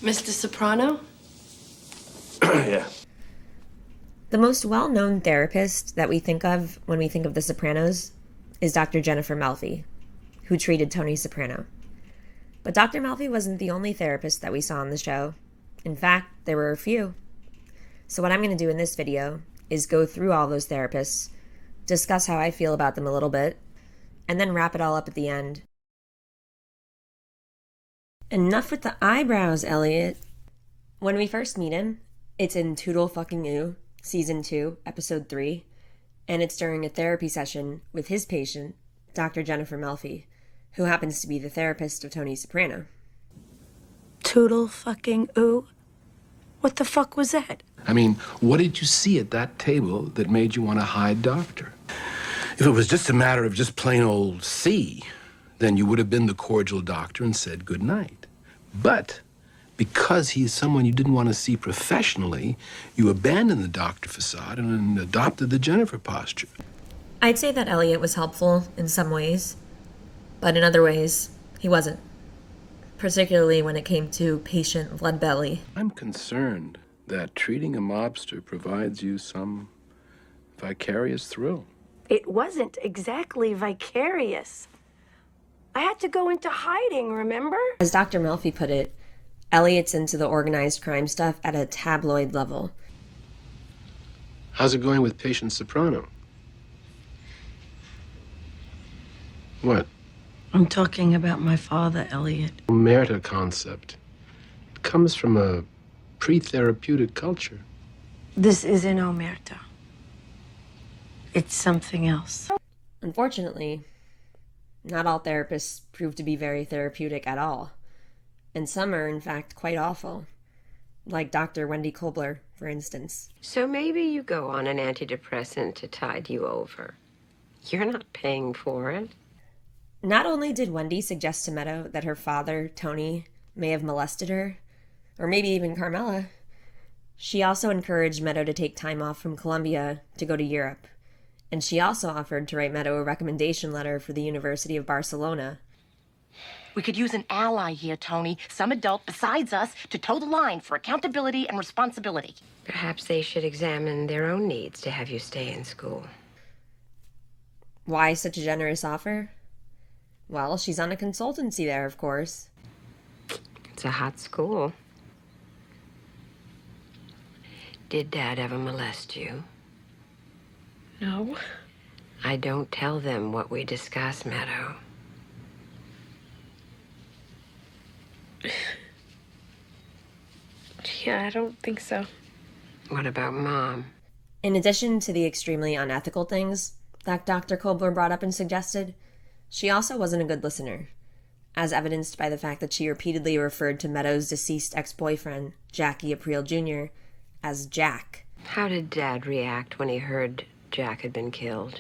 Mr. Soprano? Yeah. The most well-known therapist that we think of when we think of The Sopranos is Dr. Jennifer Melfi, who treated Tony Soprano. But Dr. Melfi wasn't the only therapist that we saw on the show. In fact, there were a few. So what I'm going to do in this video is go through all those therapists, discuss how I feel about them a little bit, and then wrap it all up at the end. Enough with the eyebrows, Elliot. When we first meet him, it's in Toodle Fucking Oo, Season 2, Episode 3, and it's during a therapy session with his patient, Dr. Jennifer Melfi, who happens to be the therapist of Tony Soprano. Toodle fucking ooh? What the fuck was that? I mean, what did you see at that table that made you want to hide Doctor? If it was just a matter of just plain old C, then you would have been the cordial doctor and said good night. But because he's someone you didn't want to see professionally, you abandoned the doctor facade and adopted the Jennifer posture. I'd say that Elliot was helpful in some ways, but in other ways, he wasn't. Particularly when it came to patient Bloodbelly. I'm concerned that treating a mobster provides you some vicarious thrill. It wasn't exactly vicarious. I had to go into hiding, remember? As Dr. Melfi put it, Elliot's into the organized crime stuff at a tabloid level. How's it going with patient Soprano? What? I'm talking about my father, Elliot. Omerta concept. It comes from a pre-therapeutic culture. This isn't Omerta. It's something else. Unfortunately, not all therapists prove to be very therapeutic at all. And some are, in fact, quite awful. Like Dr. Wendy Kobler, for instance. So maybe you go on an antidepressant to tide you over. You're not paying for it. Not only did Wendy suggest to Meadow that her father, Tony, may have molested her, or maybe even Carmela, she also encouraged Meadow to take time off from Colombia to go to Europe. And she also offered to write Meadow a recommendation letter for the University of Barcelona. We could use an ally here, Tony. Some adult besides us to toe the line for accountability and responsibility. Perhaps they should examine their own needs to have you stay in school. Why such a generous offer? Well, she's on a consultancy there, of course. It's a hot school. Did Dad ever molest you? No. I don't tell them what we discuss, Meadow. Yeah, I don't think so. What about Mom? In addition to the extremely unethical things that Dr. Kobler brought up and suggested, she also wasn't a good listener, as evidenced by the fact that she repeatedly referred to Meadow's deceased ex-boyfriend, Jackie Aprile Jr., as Jack. How did Dad react when he heard Jack had been killed?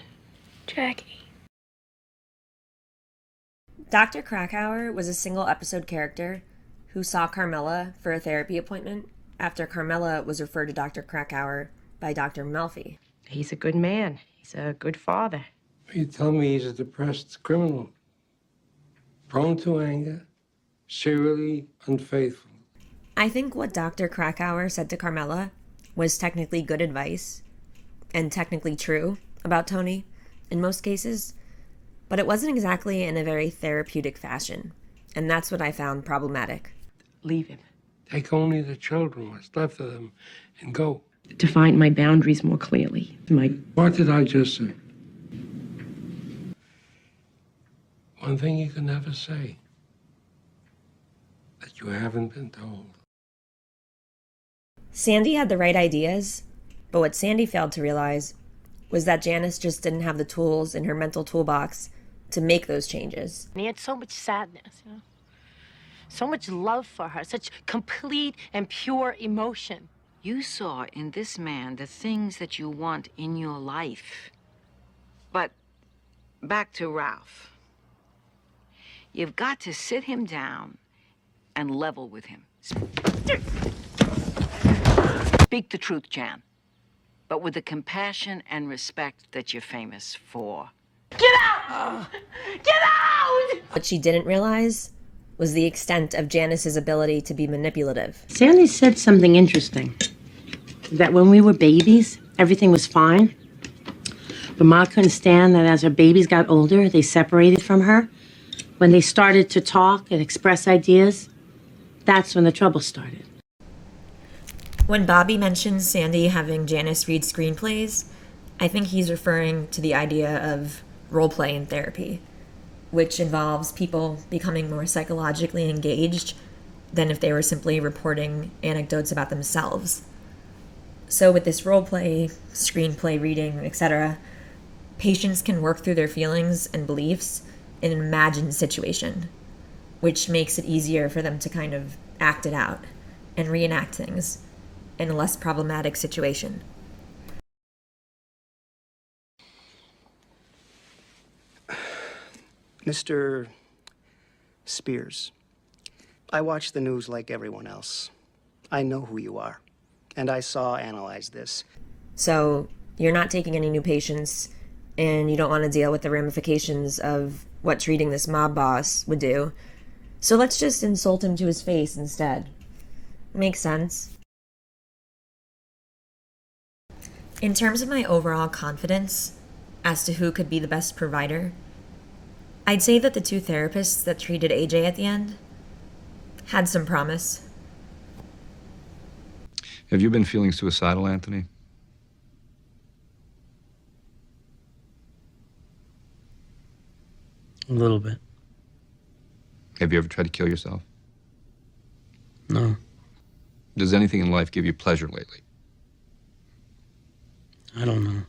Jackie. Dr. Krakauer was a single-episode character who saw Carmela for a therapy appointment after Carmela was referred to Dr. Krakauer by Dr. Melfi. He's a good man. He's a good father. You tell me he's a depressed criminal, prone to anger, serially unfaithful. I think what Dr. Krakauer said to Carmela was technically good advice and technically true about Tony in most cases, but it wasn't exactly in a very therapeutic fashion, and that's what I found problematic. Leave him. Take only the children, what's left of them, and go. Define my boundaries more clearly. What did I just say? One thing you can never say, that you haven't been told. Sandy had the right ideas, but what Sandy failed to realize was that Janice just didn't have the tools in her mental toolbox to make those changes. And he had so much sadness, so much love for her, such complete and pure emotion. You saw in this man the things that you want in your life. But back to Ralph. You've got to sit him down and level with him. Speak the truth, Jan, but with the compassion and respect that you're famous for. Get out! Get out! What she didn't realize was the extent of Janice's ability to be manipulative. Sandy said something interesting. That when we were babies, everything was fine. But Ma couldn't stand that as her babies got older, they separated from her. When they started to talk and express ideas, that's when the trouble started. When Bobby mentions Sandy having Janice read screenplays, I think he's referring to the idea of role play in therapy, which involves people becoming more psychologically engaged than if they were simply reporting anecdotes about themselves. So with this role play, screenplay reading, etc., patients can work through their feelings and beliefs in an imagined situation, which makes it easier for them to kind of act it out and reenact things in a less problematic situation. Mr. Spears, I watch the news like everyone else. I know who you are, and I saw Analyze This. So you're not taking any new patients, and you don't want to deal with the ramifications of what treating this mob boss would do. So let's just insult him to his face instead. Makes sense. In terms of my overall confidence as to who could be the best provider, I'd say that the two therapists that treated AJ at the end had some promise. Have you been feeling suicidal, Anthony? A little bit. Have you ever tried to kill yourself? No. Does anything in life give you pleasure lately? I don't know.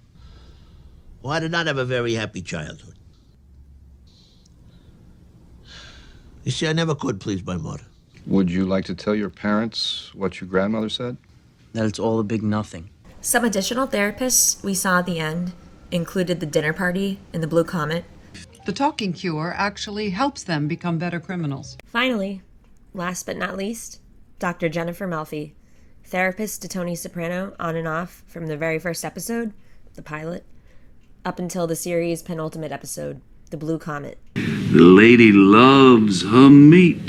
Well, I did not have a very happy childhood. You see, I never could please my mother. Would you like to tell your parents what your grandmother said? That it's all a big nothing. Some additional therapists we saw at the end included the dinner party in the Blue Comet. The talking cure actually helps them become better criminals. Finally, last but not least, Dr. Jennifer Melfi, therapist to Tony Soprano on and off from the very first episode, the pilot, up until the series' penultimate episode, the Blue Comet. The lady loves her meat.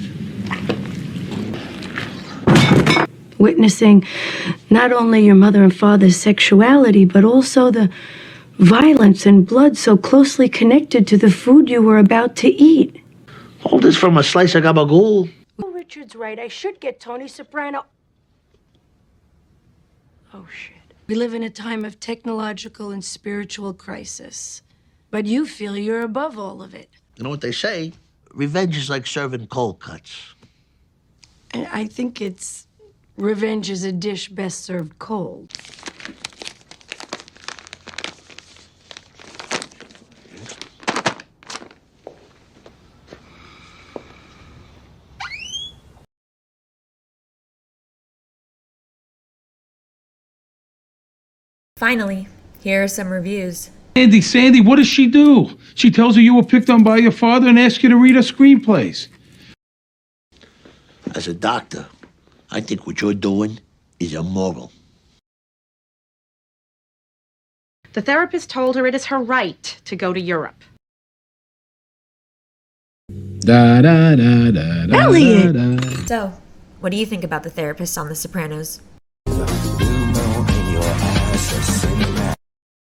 Witnessing not only your mother and father's sexuality, but also the violence and blood so closely connected to the food you were about to eat. All this from a slice of gabagool. Oh, Richard's right. I should get Tony Soprano. Oh, shit. We live in a time of technological and spiritual crisis. But you feel you're above all of it. You know what they say? Revenge is like serving cold cuts. And I think it's revenge is a dish best served cold. Finally, here are some reviews. Sandy, what does she do? She tells her you were picked on by your father and asks you to read her screenplays. As a doctor, I think what you're doing is immoral. The therapist told her it is her right to go to Europe. Da da da da da. Elliot! Da, da. So, what do you think about the therapists on The Sopranos?